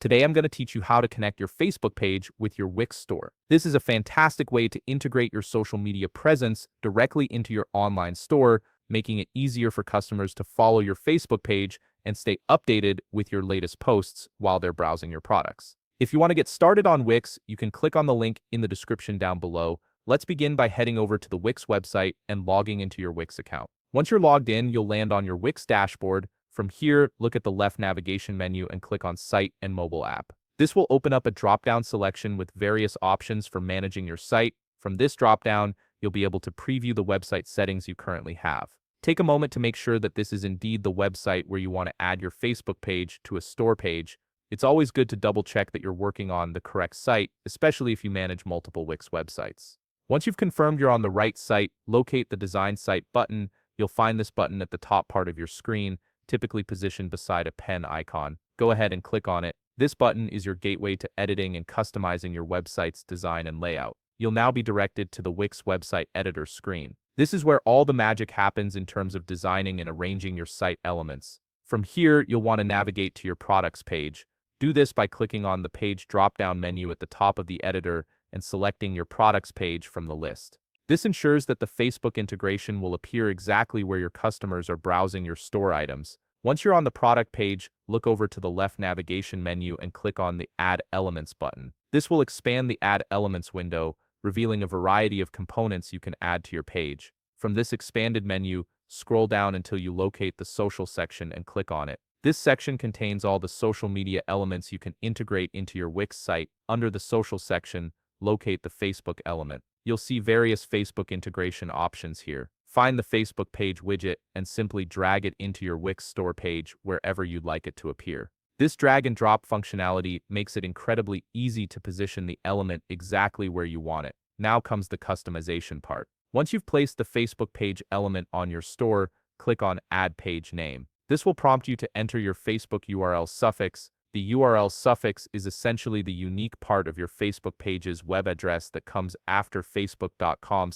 Today I'm going to teach you how to connect your Facebook page with your Wix store. This is a fantastic way to integrate your social media presence directly into your online store, making it easier for customers to follow your Facebook page and stay updated with your latest posts while they're browsing your products. If you want to get started on Wix, you can click on the link in the description down below. Let's begin by heading over to the Wix website and logging into your Wix account. Once you're logged in, you'll land on your Wix dashboard. From here, look at the left navigation menu and click on Site and Mobile App. This will open up a drop-down selection with various options for managing your site. From this drop-down, you'll be able to preview the website settings you currently have. Take a moment to make sure that this is indeed the website where you want to add your Facebook page to a store page. It's always good to double-check that you're working on the correct site, especially if you manage multiple Wix websites. Once you've confirmed you're on the right site, locate the Design Site button. You'll find this button at the top part of your screen, typically positioned beside a pen icon. Go ahead and click on it. This button is your gateway to editing and customizing your website's design and layout. You'll now be directed to the Wix website editor screen. This is where all the magic happens in terms of designing and arranging your site elements. From here, you'll want to navigate to your products page. Do this by clicking on the page drop-down menu at the top of the editor and selecting your products page from the list. This ensures that the Facebook integration will appear exactly where your customers are browsing your store items. Once you're on the product page, look over to the left navigation menu and click on the Add Elements button. This will expand the Add Elements window, revealing a variety of components you can add to your page. From this expanded menu, scroll down until you locate the Social section and click on it. This section contains all the social media elements you can integrate into your Wix site. Under the Social section, locate the Facebook element. You'll see various Facebook integration options here. Find the Facebook page widget and simply drag it into your Wix store page wherever you'd like it to appear. This drag and drop functionality makes it incredibly easy to position the element exactly where you want it. Now comes the customization part. Once you've placed the Facebook page element on your store, click on Add Page Name. This will prompt you to enter your Facebook URL suffix. The URL suffix is essentially the unique part of your Facebook page's web address that comes after facebook.com/.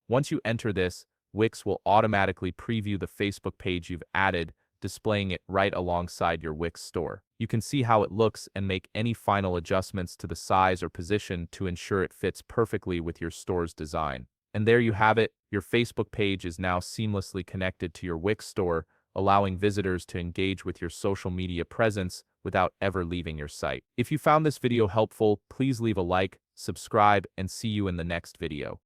Once you enter this, Wix will automatically preview the Facebook page you've added, displaying it right alongside your Wix store. You can see how it looks and make any final adjustments to the size or position to ensure it fits perfectly with your store's design. And there you have it. Your Facebook page is now seamlessly connected to your Wix store, allowing visitors to engage with your social media presence without ever leaving your site. If you found this video helpful, please leave a like, subscribe, and see you in the next video.